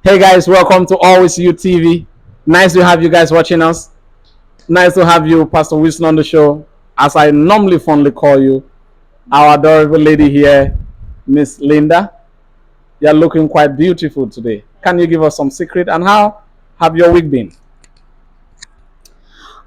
Hey guys, welcome to Always You TV. Nice to have you guys watching us. Nice to have you, Pastor Wilson, on the show. As I normally fondly call you, our adorable lady here, Miss Linda. You're looking quite beautiful today. Can you give us some secret? And how have your week been?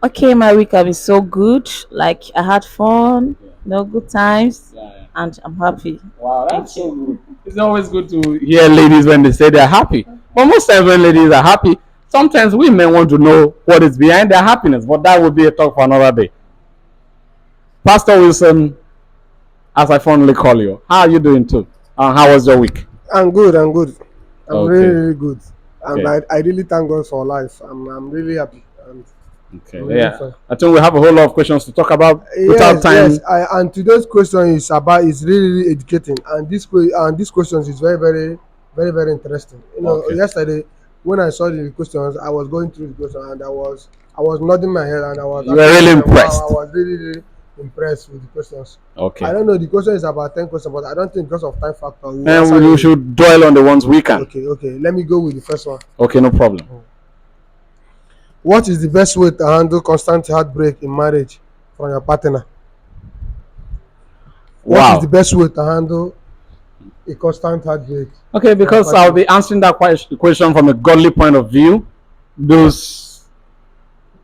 Okay, my week has been so good. Like I had fun, no good times, and I'm happy. Wow, Thank that's so you. good. It's always good to hear ladies when they say they're happy. But most times when ladies are happy, sometimes we men want to know what is behind their happiness. But that will be a talk for another day. Pastor Wilson, as I fondly call you, how are you doing too? How was your week? I'm good. I'm good. I'm really, Okay. really good. And Okay. I really thank God for life. I'm really happy. And Okay. I'm really Yeah. fine. I think we have a whole lot of questions to talk about without Yes, time. yes. And today's question is really, really educating. And this questions is very, very, very, very interesting. Okay. Yesterday when I saw the questions, I was going through the question and I was nodding my head and I was You were asking really myself, wow, impressed. I was really, really impressed with the questions. I Okay. don't know. The question is about 10 questions, but I don't think because of time factor we'll And answer we it. should dwell on the ones we can. Okay, okay. Let me go with the first one. Okay, no problem. What is the best way to handle constant heartbreak in marriage from your partner? What is the Wow. best way to handle a constant heartbreak Okay, from your because I'll partner? be answering that question from a godly point of view. Those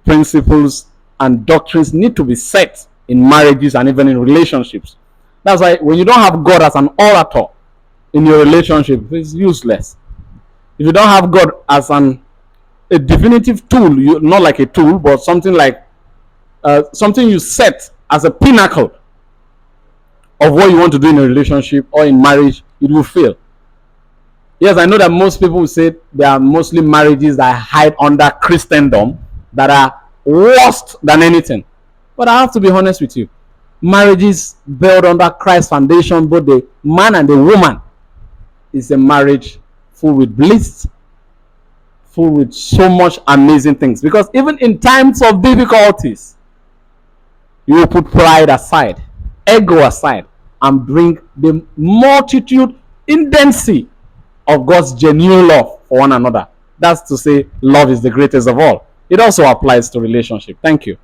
principles and doctrines need to be set in marriages and even in relationships. That's why when you don't have God as an orator in your relationship, it's useless. If you don't have God as a definitive tool, you not like a tool, but something like something you set as a pinnacle of what you want to do in a relationship or in marriage, it will fail. Yes, I know that most people will say there are mostly marriages that hide under Christendom that are worse than anything. But I have to be honest with you. Marriages built under Christ's foundation, both the man and the woman, is a marriage full with bliss, full with so much amazing things. Because even in times of difficulties, you will put pride aside, ego aside, and bring the multitude intensity of God's genuine love for one another. That's to say, love is the greatest of all. It also applies to relationship. Thank you.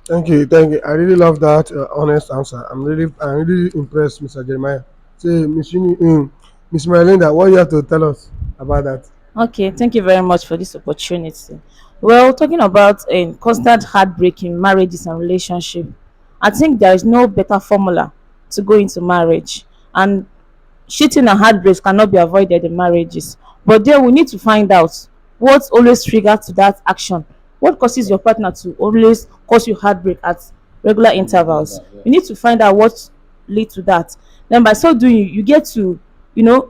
Thank you, thank you. I really love that honest answer. I'm really impressed, Mr. Jeremiah. Say, Miss Melinda, what you have to tell us about that? Okay, thank you very much for this opportunity. Well, talking about constant heartbreak in marriages and relationship, I think there is no better formula to go into marriage, and cheating and heartbreaks cannot be avoided in marriages. But then we need to find out what always triggers to that action. What causes your partner to always cause you heartbreak at regular intervals? You need to find out what lead to that. Then by so doing, you get to,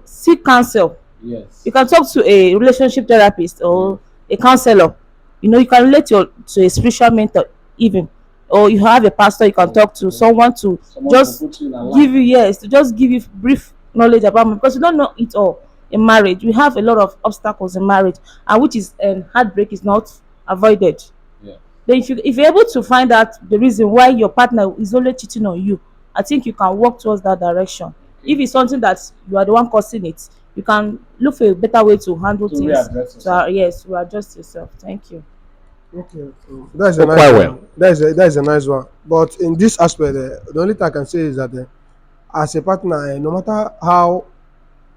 seek counsel. Yes. You can talk to a relationship therapist or a counselor. You can relate to a spiritual mentor even, or you have a pastor you can talk to, someone to just give you, yes, to just give you brief knowledge about me, because you don't know it all. In marriage we have a lot of obstacles in marriage, and which is heartbreak is not avoided. Yeah. Then if you're able to find out the reason why your partner is only cheating on you, I think you can work towards that direction. If it's something that you are the one causing it, you can look for a better way to handle To things. readdress yourself. Yes, readjust yourself. Thank you. Okay, that's a Oh, nice quite one. well. That's a nice one. But in this aspect, the only thing I can say is that as a partner, no matter how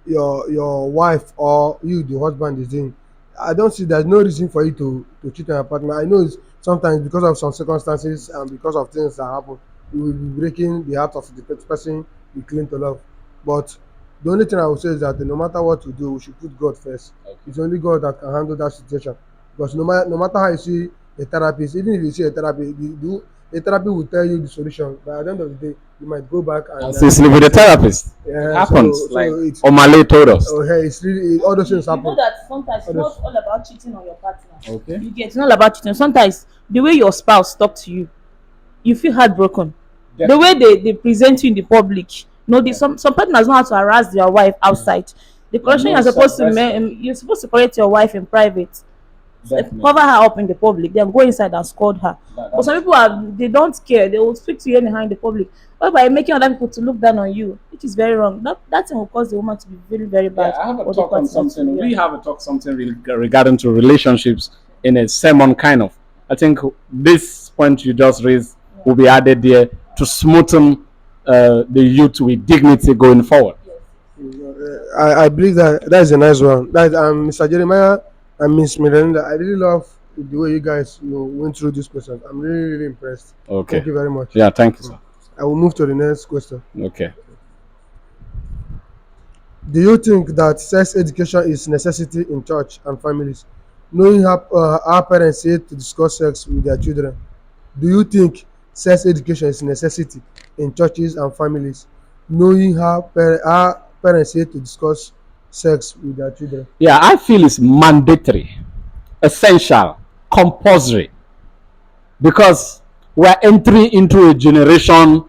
your wife or you the husband is doing, I don't see there's no reason for you to cheat on your partner. I know it's sometimes because of some circumstances and because of things that happen, you will be breaking the heart of the person you claim to love. But the only thing I would say is that no matter what we do, we should put God first. Okay. It's only God that can handle that situation. Because no matter how you see a therapist, even if you see a therapist, the therapy will tell you the solution. But at the end of the day, you might go back and And still sleep with a therapist. yeah, It happens. so like it's Omale told us. oh hey, it's really all those things You know happen. that sometimes it's Others- not all about cheating on your partner. Okay. You get, it's not about cheating. Sometimes the way your spouse talk to you, you feel heartbroken. The way they present you in the public. Some partners know how to harass their wife outside. The correction no you're supposed to self-respect. you're supposed to correct your wife in private. Definitely. cover her up in the public, then go inside and scold her. But some people they don't care. They will speak to you anyhow in the public. But by making other people to look down on you, which is very wrong. That thing will cause the woman to be very, very bad. Yeah, I have a or the talk on partner too, something. yeah. We have a talk something regarding to relationships in a sermon kind of. I think this point you just raised will be added there to smoothen the youth with dignity going forward. I believe that is a nice one. That Mr. Jeremiah and Miss Miranda, I really love the way you guys went through this question. I'm really, really impressed. Okay. Thank you very much. Yeah, thank you, sir. I will move to the next question. Okay. Do you think that sex education is necessity in church and families? Knowing how our parents hate to discuss sex with their children, do you think sex education is necessity in churches and families? Knowing how our parents hate to discuss sex with their children. Yeah, I feel it's mandatory, essential, compulsory, because we're entering into a generation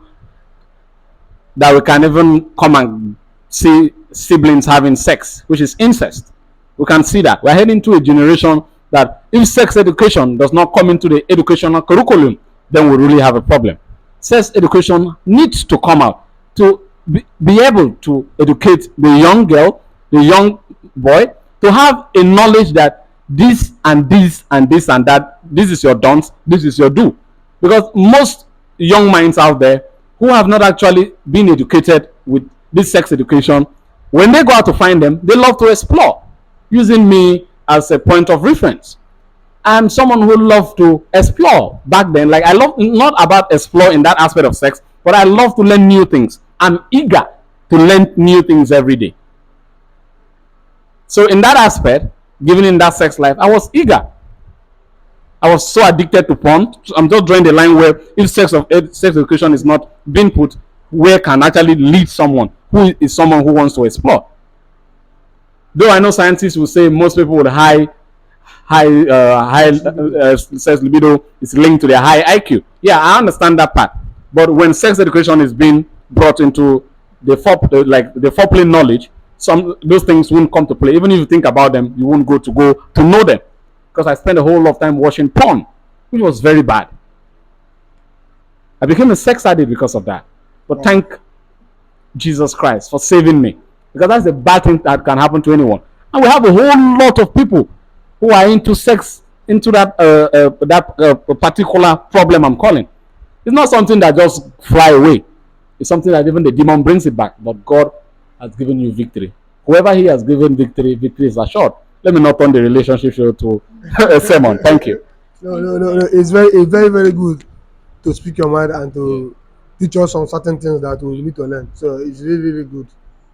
that we can even come and see siblings having sex, which is incest. We can see that. We're heading to a generation that if sex education does not come into the educational curriculum, then we really have a problem. Sex education needs to come out to be able to educate the young girl, the young boy, to have a knowledge that this and this and this and that, this is your don't, this is your do. Because most young minds out there who have not actually been educated with this sex education, when they go out to find them, they love to explore, using me as a point of reference. I'm someone who loved to explore back then. Like, I love not about explore in that aspect of sex, but I love to learn new things. I'm eager to learn new things every day. So in that aspect, given in that sex life, I was eager. I was so addicted to porn. I'm just drawing the line where if sex education is not being put, where can actually lead someone who is someone who wants to explore. Though I know scientists will say most people with high sex libido is linked to their high IQ. Yeah, I understand that part. But when sex education is being brought into the foreplay knowledge, those things won't come to play. Even if you think about them, you won't go to know them. Because I spent a whole lot of time watching porn, which was very bad. I became a sex addict because of that. But thank Jesus Christ for saving me. Because that's a bad thing that can happen to anyone. And we have a whole lot of people who are into sex, into that particular problem I'm calling. It's not something that just fly away. It's something that even the demon brings it back. But God has given you victory. Whoever He has given victory, victory is assured. Let me not turn the relationship show to a sermon. Thank you. No. It's very, very good to speak your mind and to teach us on certain things that we need to learn. So it's really, really good.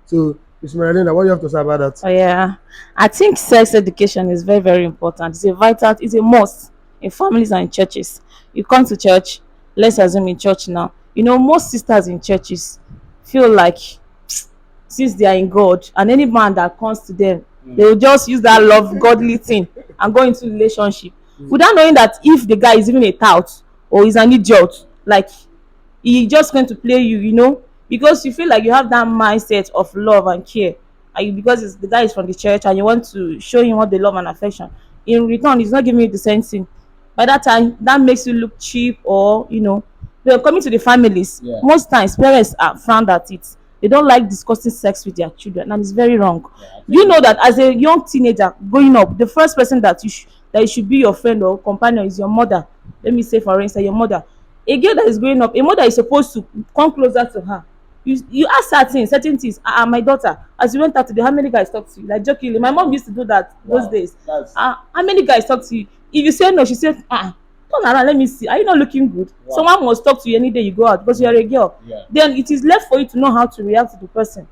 So, Ms. Marilena, what do you have to say about that? Oh yeah, I think sex education is very, very important. It's a must in families and in churches. You come to church, let's assume in church now. You know, most sisters in churches feel like since they are in God, and any man that comes to them, they will just use that love godly thing and go into relationship without knowing that if the guy is even a tout or is an idiot, like he just going to play you, you know, because you feel like you have that mindset of love and care, and because the guy is from the church and you want to show him all the love and affection. In return, he's not giving you the same thing. By that time, that makes you look cheap, or you know, they're coming to the families. Yeah. Most times, parents are frowned at it. They don't like discussing sex with their children, and it's very wrong. You know that as a young teenager growing up, the first person that you should be your friend or companion is your mother. Let me say, for instance, your mother. A girl that is growing up, a mother is supposed to come closer to her. You ask certain things. My daughter, as you went out today, how many guys talk to you? Like jokingly, my mom used to do that those days. How many guys talk to you? If you say no, she said, turn around, let me see. Are you not looking good? Wow. Someone must talk to you any day you go out because you're a girl. Yeah. Then it is left for you to know how to react to the person.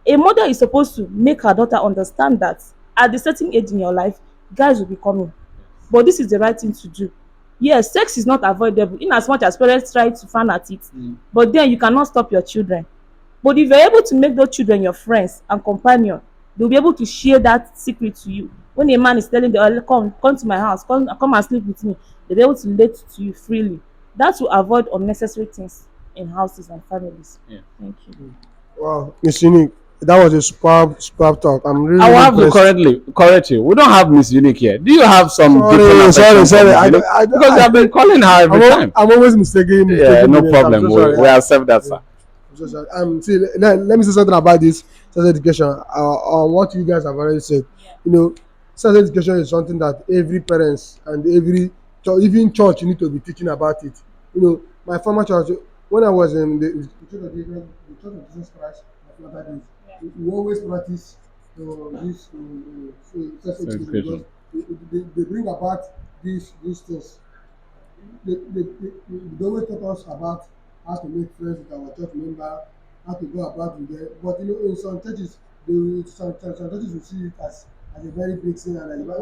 A mother is supposed to make her daughter understand that at a certain age in your life, guys will be coming. But this is the right thing to do. Yes, sex is not avoidable in as much as parents try to frown at it. But then you cannot stop your children. But if you're able to make those children your friends and companion, they'll be able to share that secret to you. When a man is telling them, come to my house, come and sleep with me, they'll be able to relate to you freely. That will avoid unnecessary things in houses and families. Yeah. Thank you. Wow, Ms. Unique, That was a superb talk. I'm I really, will really have to impressed. correct you. We don't have Miss Unique here. Do you have some different Sorry, affection for sorry. Miss Unique? Because you have been calling her every time. I'm always mistaken. Yeah, no Mistaken. I'm problem. so sorry. We accept that, sir. I'm so sorry. See, let me say something about this sex education. On what you guys have already said. You know, sex education is something that every parents and every even church need to be teaching about it. You know, my former church, when I was in the Church of Jesus Christ of Latter days, we always practice this sex Sex education because education. they bring about these things. They always taught us about how to make friends with our church member, how to go about with them. But you know, in some churches, some churches will see it as a very big sin and which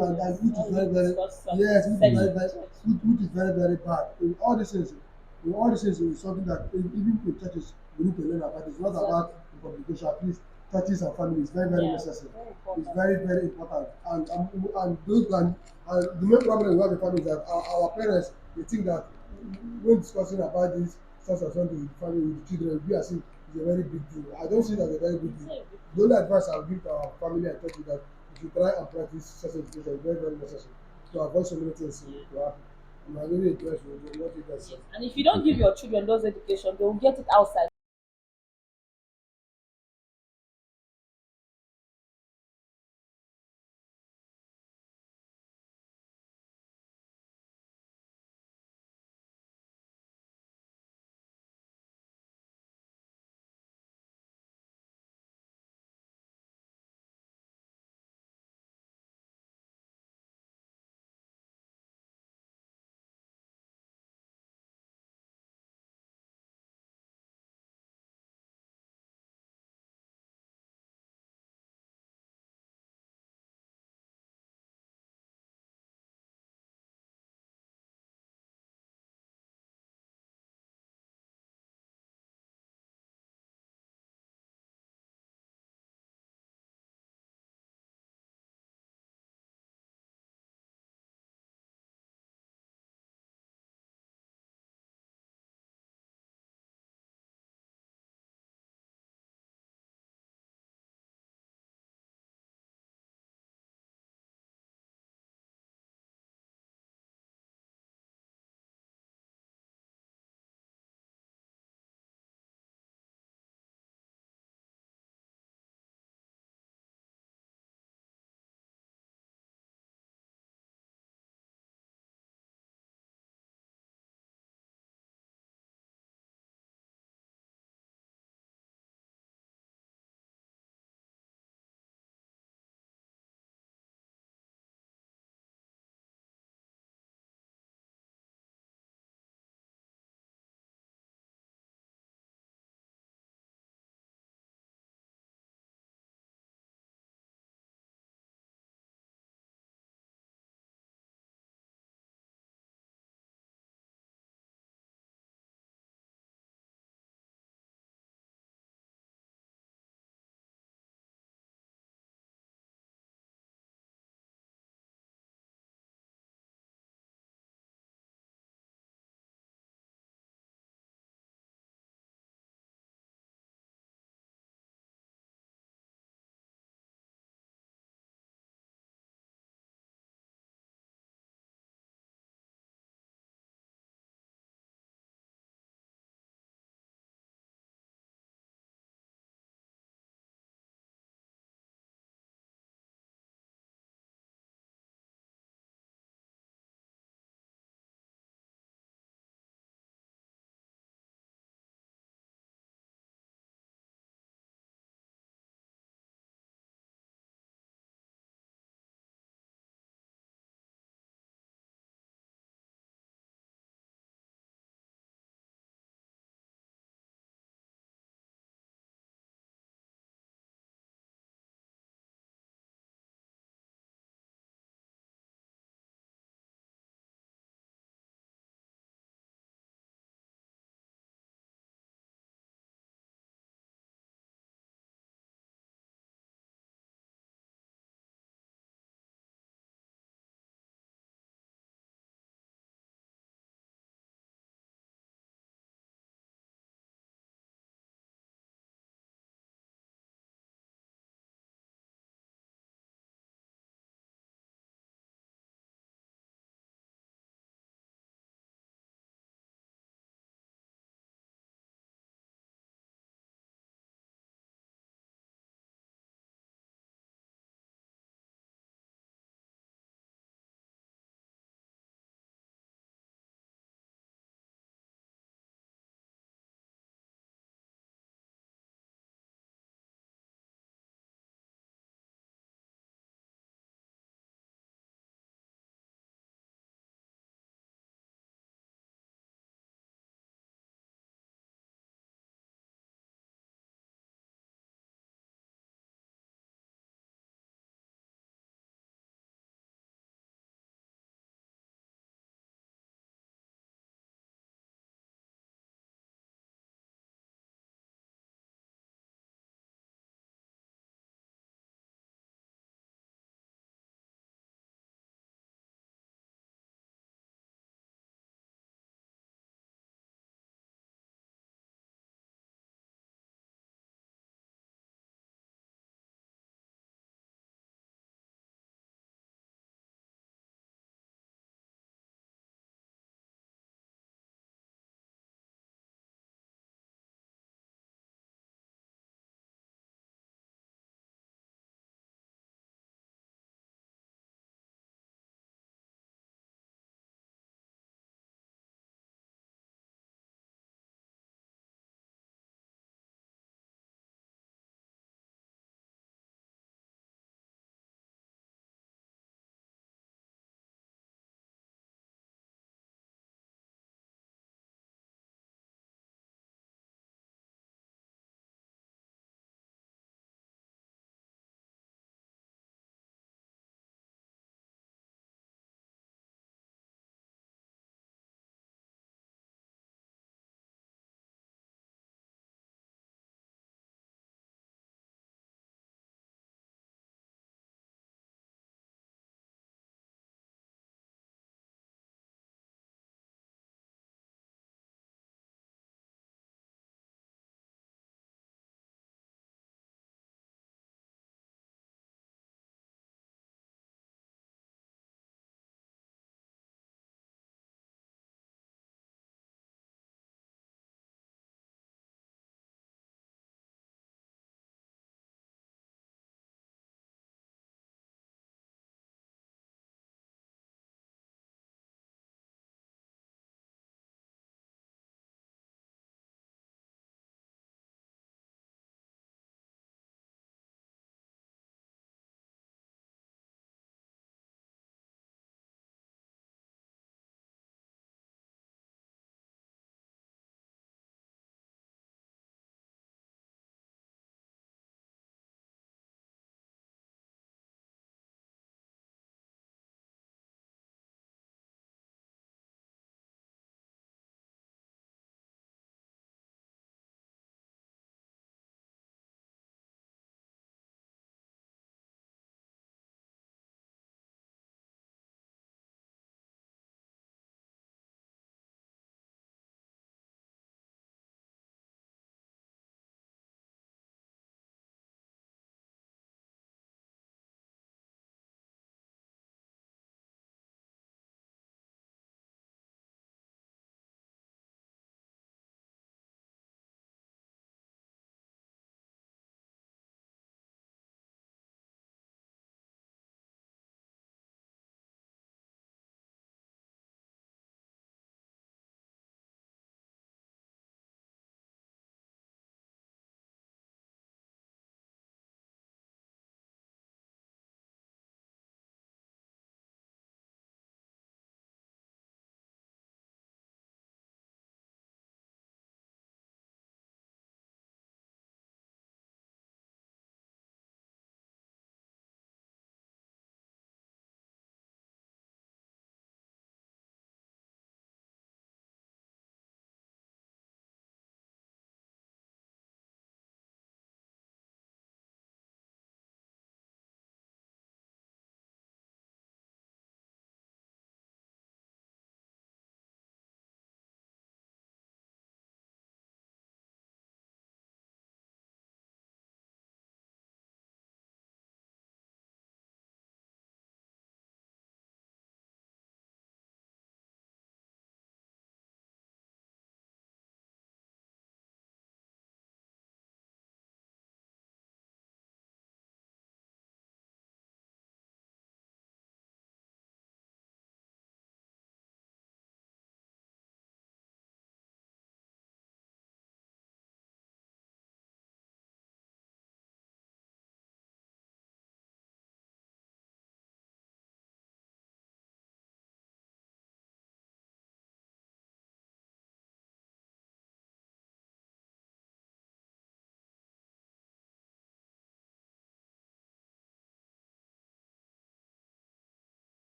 is very very yes, which is very very which is very very bad. In all these things is something that even in churches we need to learn about. It's not about the publication. At least churches and families very very necessary. It's very very important. And the main problem we have in family is that our parents they think that when discussing about this such and something with family with the children, it will be as if it's a very big deal. I don't see it as a very big deal. The only advice I will give to our family and church is that we should try and practice sex education very very necessary to avoid so many things to happen. And I really impressed with what you guys said. And if you don't give your children those education, they will get it outside.